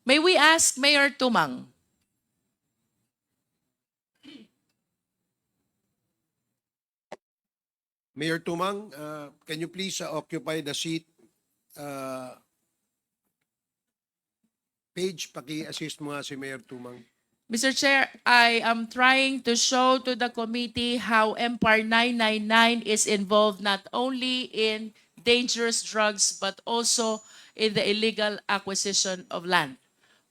May we ask Mayor Tumang? Mayor Tumang, can you please occupy the seat? Page, paki-assist mo nga si Mayor Tumang. Mr. Chair, I am trying to show to the committee how MPAR 999 is involved not only in dangerous drugs but also in the illegal acquisition of land.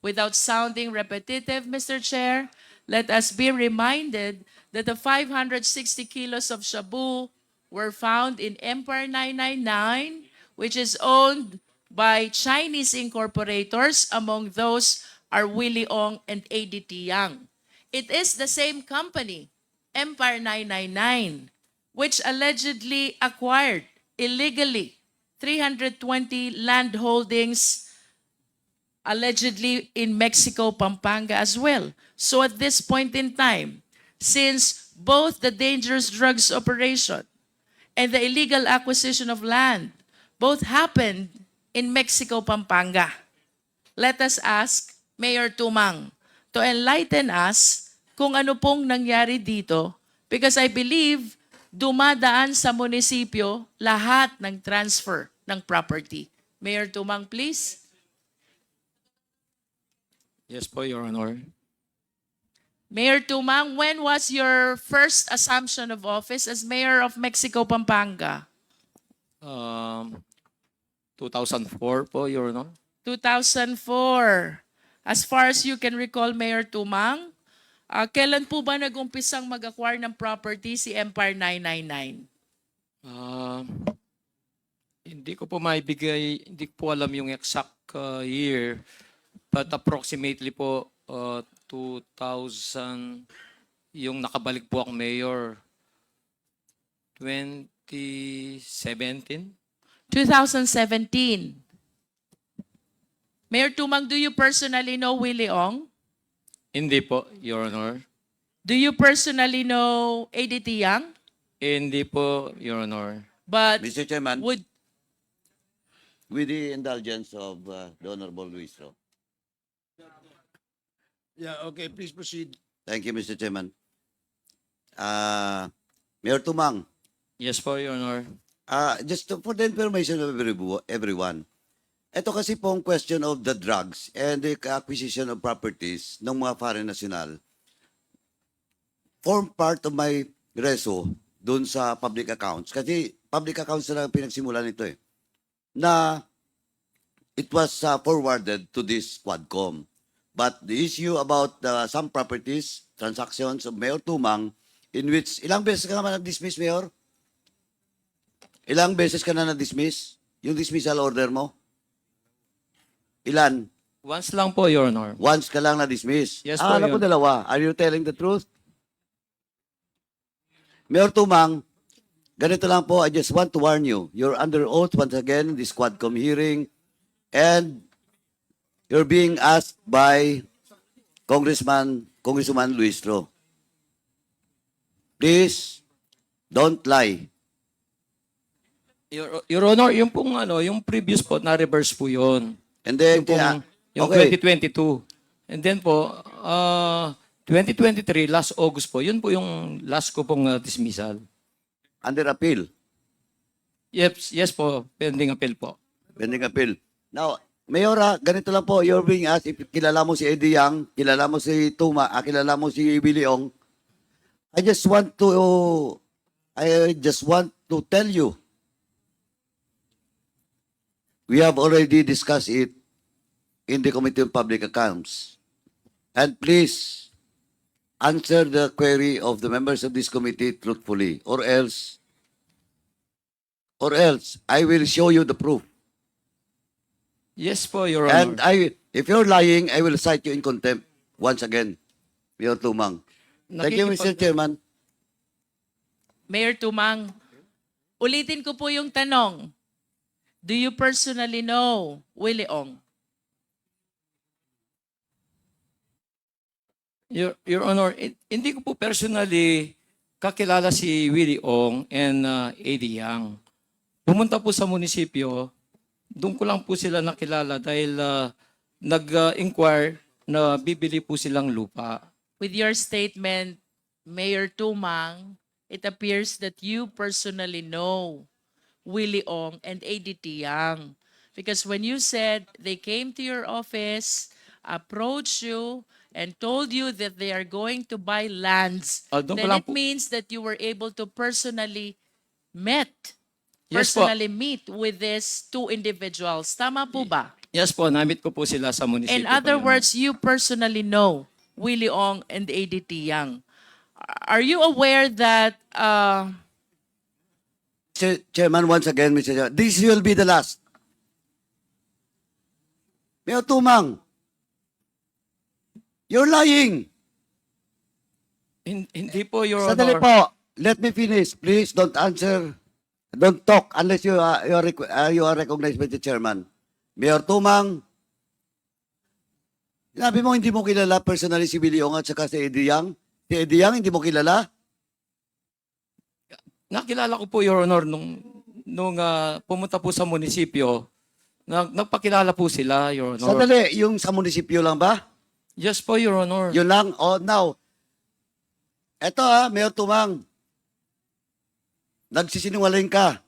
Without sounding repetitive, Mr. Chair, let us be reminded that the 560 kilos of shabu were found in MPAR 999, which is owned by Chinese incorporators. Among those are Willie Ong and ADT Yang. It is the same company, Empire 999, which allegedly acquired illegally 320 land holdings allegedly in Mexico, Pampanga as well. So at this point in time, since both the dangerous drugs operation and the illegal acquisition of land both happened in Mexico, Pampanga, let us ask Mayor Tumang to enlighten us kung ano pong nangyari dito because I believe dumadaan sa munisipyo lahat ng transfer ng property. Mayor Tumang, please. Yes po, Your Honor. Mayor Tumang, when was your first assumption of office as Mayor of Mexico, Pampanga? 2004 po, Your Honor. 2004. As far as you can recall, Mayor Tumang, kailan po ba nag-umpisang mag-acquire ng property si Empire 999? Hindi ko po maibigay, hindi ko po alam yung exact year, but approximately po 2000, yung nakabalik po akong mayor, 2017. 2017. Mayor Tumang, do you personally know Willie Ong? Hindi po, Your Honor. Do you personally know ADT Yang? Hindi po, Your Honor. But Mr. Chairman, would with the indulgence of the Honorable Luis Ro. Yeah, okay, please proceed. Thank you, Mr. Chairman. Mayor Tumang, Yes po, Your Honor. for the information of everyone, ito kasi pong question of the drugs and the acquisition of properties ng mga foreign national form part of my reso dun sa public accounts. Kasi public accounts na lang pinagsimulan nito eh. Na it was forwarded to this Quadcom. But the issue about some properties, transactions of Mayor Tumang, in which, ilang beses ka naman na-dismiss, Mayor? Ilang beses ka na na-dismiss? Yung dismissal order mo? Ilan? Once lang po, Your Honor. Once ka lang na-dismiss? Yes po, Alam ko Your- dalawa. Are you telling the truth? Mayor Tumang, ganito lang po, I just want to warn you. You're under oath once again in this Quadcom hearing and you're being asked by Congressman Luis Ro. Please, don't lie. Your Honor, yung pong yung previous po, na-reverse po yun. And then, Yung pong, yung okay. 2022. And then po, 2023, last August po, yun po yung last ko pong dismissal. Under appeal. Yes po, pending appeal po. Pending appeal. Now, Mayora, ganito lang po, you're being asked if kilala mo si Eddie Yang, kilala mo si Tuma, kilala mo si Willie Ong. I just want to tell you, we have already discussed it in the Committee on Public Accounts. And please, answer the query of the members of this committee truthfully, or else I will show you the proof. Yes po, Your And Honor. if you're lying, I will cite you in contempt once again, Mayor Tumang. Thank you, Mr. Chairman. Mayor Tumang, ulitin ko po yung tanong. Do you personally know Willie Ong? Your Honor, hindi ko po personally kakilala si Willie Ong and Eddie Yang. Pumunta po sa munisipyo, doon ko lang po sila nakilala dahil nag-inquire na bibili po silang lupa. With your statement, Mayor Tumang, it appears that you personally know Willie Ong and ADT Yang. Because when you said they came to your office, approached you, and told you that they are going to buy lands, Doon ko then lang it po- means that you were able to personally Yes po. meet with these two individuals. Tama po ba? Yes po, namit ko po sila sa munisipyo. In other po yun. words, you personally know Willie Ong and ADT Yang. Are you aware that Chairman, once again, Mr. Chairman, this will be the last. Mayor Tumang, you're lying. Hindi po, Your Sandali Honor. po. Let me finish. Please don't answer. Don't talk unless you are recognized by the chairman. Mayor Tumang, sinabi mo hindi mo kilala personally si Willie Ong at saka si Eddie Yang. Si Eddie Yang, hindi mo kilala? Nakilala ko po, Your Honor, nung pumunta po sa munisipyo, nagpakilala po sila, Your Honor. Sandali, yung sa munisipyo lang ba? Yes po, Your Honor. Yun lang? Oh, now, eto Mayor Tumang, nagsisinungaling ka.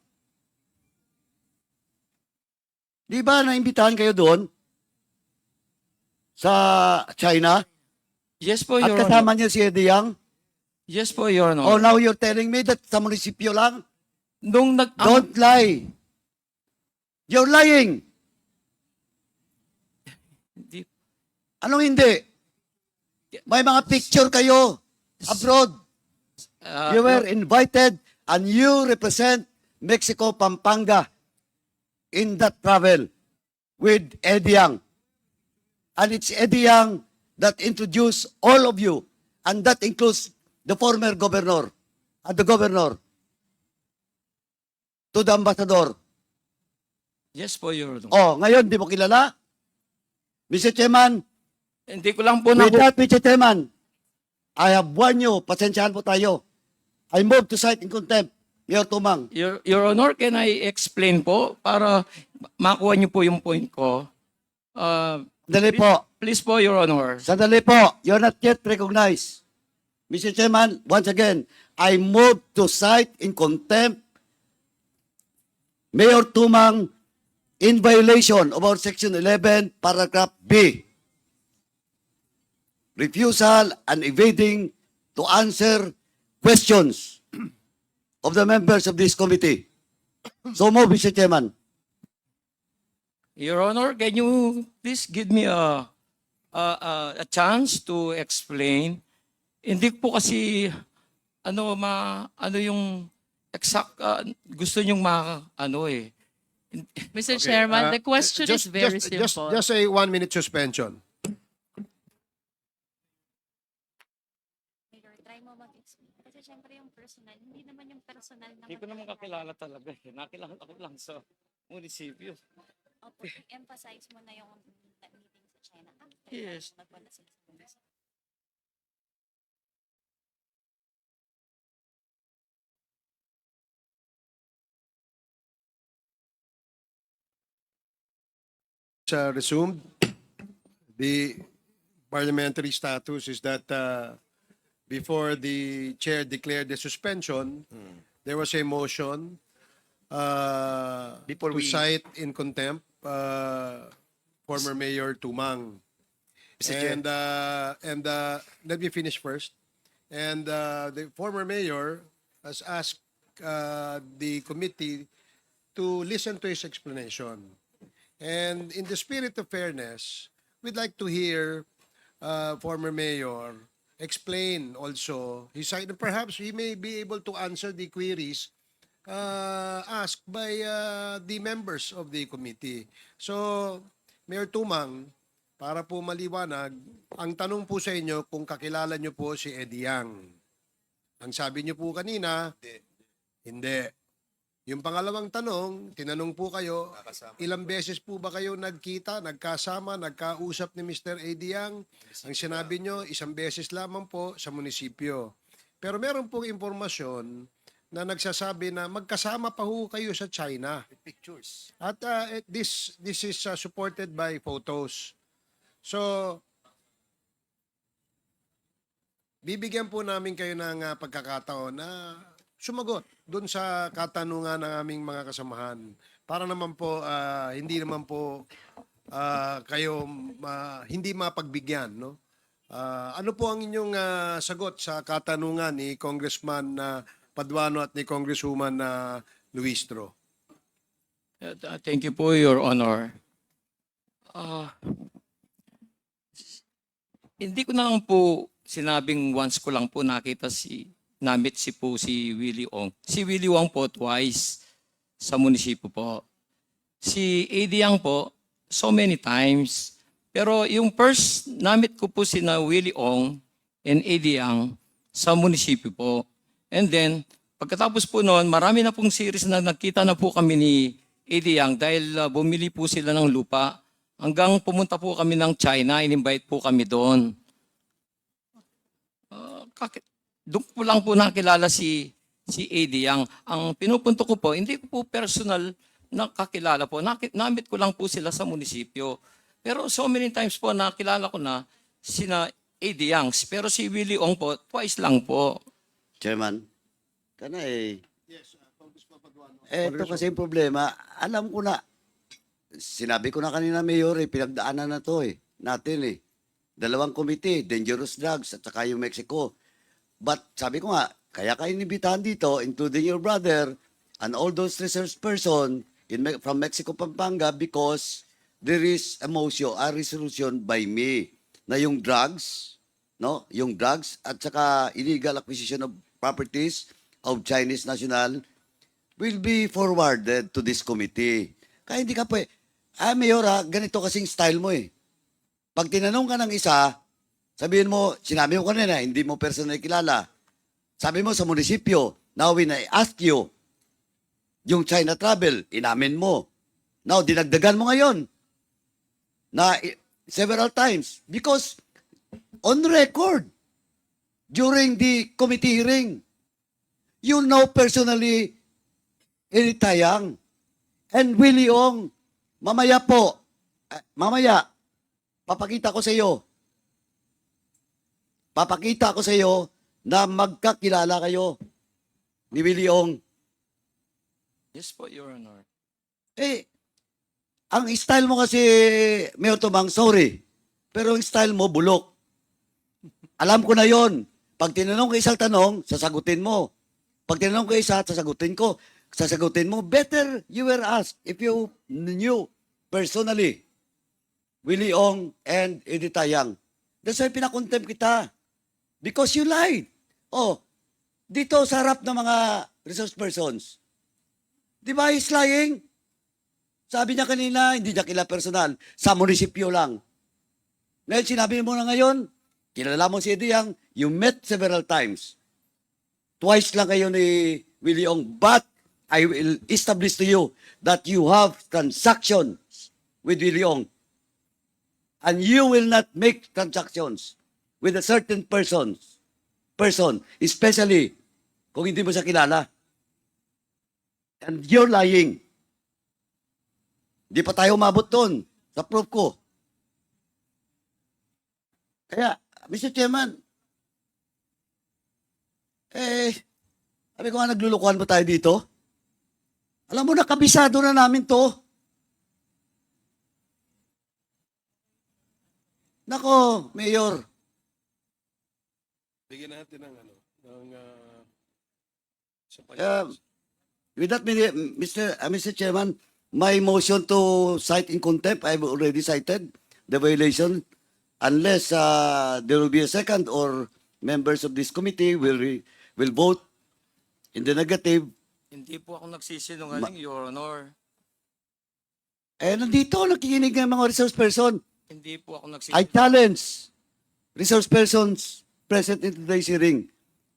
Di ba naimbitahan kayo doon sa China? Yes po, At Your kasama Honor. niya si Eddie Yang? Yes po, Your Honor. Oh, now you're telling me that sa munisipyo lang? Nung Don't lie. You're lying. Hindi- Anong hindi? May mga picture kayo abroad. You were invited and you represent Mexico, Pampanga in that travel with Eddie Yang. And it's Eddie Yang that introduced all of you, and that includes the former governor and the governor to the ambassador. Yes po, Your Honor. Oh, ngayon, di mo kilala? Mr. Chairman, Hindi ko lang po with that, Mr. Chairman, I have warned you, pasensyahan po tayo. I move to cite in contempt, Mayor Tumang. Your Honor, can I explain po para makuha niyo po yung point ko? Sandali po. Please po, Your Honor. Sandali po. You're not yet recognized. Mr. Chairman, once again, I move to cite in contempt Mayor Tumang in violation of our Section 11, Paragraph B. Refusal and evading to answer questions of the members of this committee. So move, Mr. Chairman. Your Honor, can you please give me a chance to explain? Hindi po kasi ano yung exact gusto nyong Mr. Chairman, the question is very simple. Just a 1-minute suspension. Mayor, try mo mag-explain. Kasi syempre yung personal, hindi naman yung personal na Hindi ko naman kakilala talaga. Nakilala ko lang sa munisipyo. Opo, emphasize mo na yung meeting sa China. Yes. Nagpunta sila sa munisipyo. Resumed. The parliamentary status is that before the chair declared the suspension, there was a motion to cite in contempt former Mayor Tumang. And let me finish first. And the former mayor has asked the committee to listen to his explanation. And in the spirit of fairness, we'd like to hear former mayor explain also his side. Perhaps he may be able to answer the queries asked by the members of the committee. So, Mayor Tumang, para po maliwanag, ang tanong po sa inyo kung kakilala nyo po si Eddie Yang. Ang sabi nyo po kanina, hindi. Yung pangalawang tanong, tinanong po kayo, ilang beses po ba kayo nagkita, nagkasama, nagkausap ni Mr. Eddie Yang? Ang sinabi nyo, isang beses lamang po sa munisipyo. Pero meron pong impormasyon na nagsasabi na magkasama pa ho kayo sa China. Pictures. At this is supported by photos. So, bibigyan po namin kayo ng pagkakataon na sumagot doon sa katanungan ng aming mga kasamahan. Para naman po, hindi naman po kayo hindi mapagbigyan, no? Ano po ang inyong sagot sa katanungan ni Congressman Paduano at ni Congresswoman Luistro? Thank you po, Your Honor. Hindi ko na lang po sinabing once ko lang po nakita namit si Willie Ong. Si Willie Ong po twice sa munisipyo po. Si Eddie Yang po, so many times. Pero yung first namit ko po na Willie Ong and Eddie Yang sa munisipyo po. And then, pagkatapos po noon, marami na pong series na nagkita na po kami ni Eddie Yang dahil bumili po sila ng lupa. Hanggang pumunta po kami ng China, in-invite po kami doon. Doon po lang po nakilala si Eddie Yang. Ang pinupunto ko po, hindi ko po personal nakakilala po. Namit ko lang po sila sa munisipyo. Pero so many times po nakilala ko na sina Eddie Yang. Pero si Willie Ong po, twice lang po. Chairman, ito kasi yung problema. Alam ko na, sinabi ko na kanina, Mayor, pinagdaanan na to natin Dalawang committee, dangerous drugs at saka yung Mexico. But sabi ko nga, kaya kayo inibitahan dito, including your brother and all those research person from Mexico, Pampanga, because there is a motion, a resolution by me na yung drugs, no? Yung drugs at saka illegal acquisition of properties of Chinese national will be forwarded to this committee. Kaya hindi ka Mayor, ganito kasing style mo Pag tinanong ka ng isa, sabihin mo, sinabi mo kanina, hindi mo personal kilala. Sabi mo sa munisipyo, now when I ask you, yung China travel, inamin mo. Now, dinagdagan mo ngayon na several times because on record, during the committee hearing, you know personally Eddie Yang and Willie Ong. Mamaya, papakita ko sa iyo na magkakilala kayo ni Willie Ong. Yes po, Your Honor. Ang style mo kasi, Mayor Tomang, sorry, pero ang style mo, bulok. Alam ko na yon. Pag tinanong ko isang tanong, sasagutin mo. Pag tinanong ko isa, sasagutin mo. Better you were asked if you knew personally Willie Ong and Eddie Yang. That's why pinakontempt kita. Because you lied. Dito sa harap ng mga resource persons. Di ba he's lying? Sabi niya kanina, hindi niya kilala personal. Sa munisipyo lang. Ngayon, sinabi mo na ngayon, kilala mo si Eddie Yang, you met several times. Twice lang kayo ni Willie Ong. But I will establish to you that you have transactions with Willie Ong. And you will not make transactions with a certain person, especially kung hindi mo siya kilala. And you're lying. Di pa tayo umabot doon sa proof ko. Kaya, Mr. Chairman, sabi ko nga, naglulukuhan ba tayo dito? Alam mo na, kabisado na namin to. Nako, Mayor. Bigyan natin ng With that, Mr. Chairman, my motion to cite in contempt, I've already cited the violation. Unless there will be a second or members of this committee will vote in the negative. Hindi po ako nagsisinungaling, Your Honor. Nandito, nakikinig ng mga resource person. Hindi po ako I nagsisinungaling. challenge resource persons present in today's hearing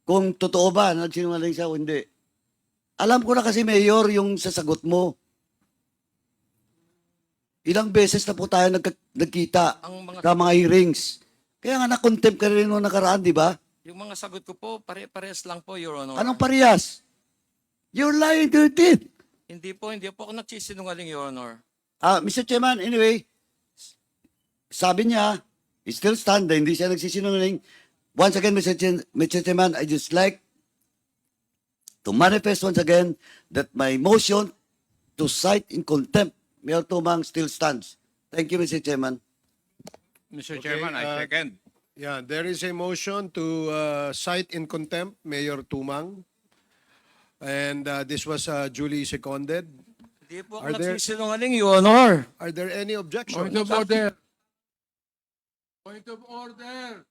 kung totoo ba na nagsinungaling siya o hindi. Alam ko na kasi, Mayor, yung sasagot mo. Ilang beses na po tayo nagkita sa mga hearings. Kaya nga na-contempt ka rin nung nakaraan, di ba? Yung mga sagot ko po, pare-pares lang po, Your Honor. Anong parehas? You're lying to your teeth. Hindi po ako nagsisinungaling, Your Honor. Mr. Chairman, anyway, sabi niya, he still stand, hindi siya nagsisinungaling. Once again, Mr. Chairman, I just like to manifest once again that my motion to cite in contempt Mayor Tumang still stands. Thank you, Mr. Chairman. Mr. Okay, Chairman, I second. Yeah, there is a motion to cite in contempt Mayor Tumang. And this was duly seconded. Hindi po Are ako there- nagsisinungaling, Your Honor. Are there any objections? Point of order. Point of order.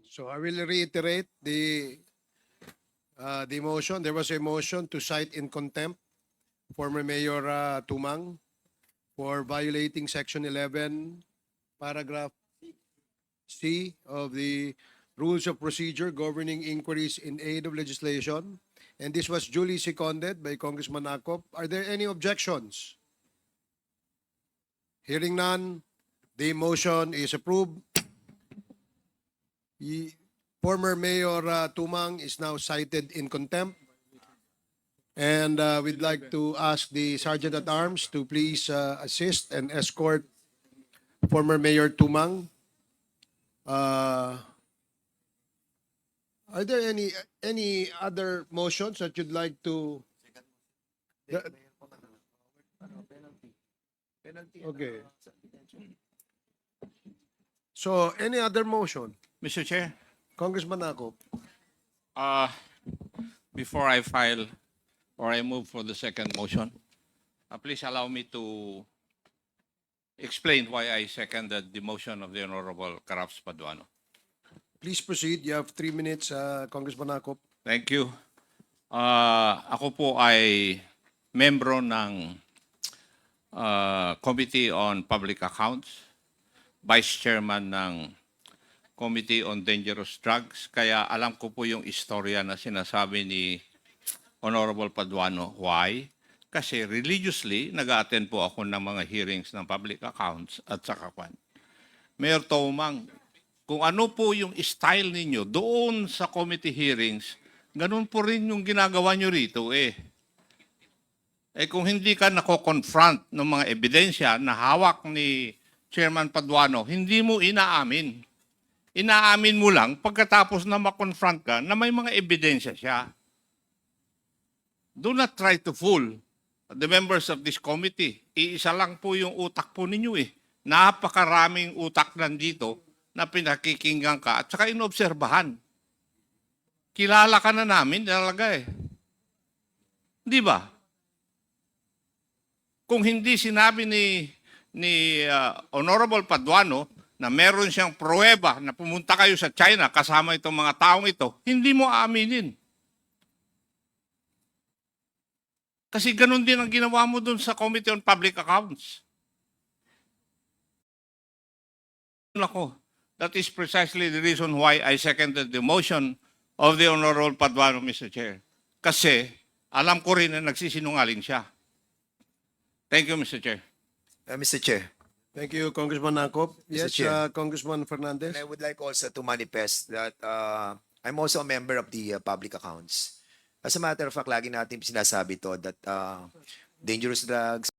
So I will reiterate the motion. There was a motion to cite in contempt former Mayor Tumang for violating Section 11, Paragraph C of the Rules of Procedure governing inquiries in aid of legislation. And this was duly seconded by Congressman Akop. Are there any objections? Hearing none, the motion is approved. Former Mayor Tumang is now cited in contempt. And we'd like to ask the Sergeant at Arms to please assist and escort former Mayor Tumang. Are there any other motions that you'd like to? Okay. So any other motion? Mr. Chair, Congressman Akop. before I file or I move for the second motion, please allow me to explain why I seconded the motion of the Honorable Carabs Paduano. Please proceed. You have 3 minutes, Congressman Akop. Thank you. Ako po ay membro ng Committee on Public Accounts, Vice Chairman ng Committee on Dangerous Drugs, kaya alam ko po yung istorya na sinasabi ni Honorable Paduano. Why? Kasi religiously, nag-attend po ako ng mga hearings ng public accounts at saka kwan. Mayor Tumang, kung ano po yung style ninyo doon sa committee hearings, ganun po rin yung ginagawa nyo rito eh. Kung hindi ka nako-confront ng mga ebidensya na hawak ni Chairman Paduano, hindi mo inaamin. Inaamin mo lang pagkatapos na ma-confront ka na may mga ebidensya siya. Do not try to fool the members of this committee. Iisa lang po yung utak po ninyo eh. Napakaraming utak nandito na pinakikinggan ka at saka inobserbahan. Kilala ka na namin talaga eh. Di ba? Kung hindi sinabi ni Honorable Paduano na meron siyang pruweba na pumunta kayo sa China kasama itong mga taong ito, hindi mo aaminin. Kasi ganun din ang ginawa mo dun sa Committee on Public Accounts. Ako, that is precisely the reason why I seconded the motion of the Honorable Paduano, Mr. Chair. Kasi alam ko rin na nagsisinungaling siya. Thank you, Mr. Chair. Mr. Chair, Thank you, Congressman Akop. Yes, Chair. Congressman Fernandez. and I would like also to manifest that I'm also a member of the public accounts. As a matter of fact, lagi natin sinasabi to that dangerous drugs,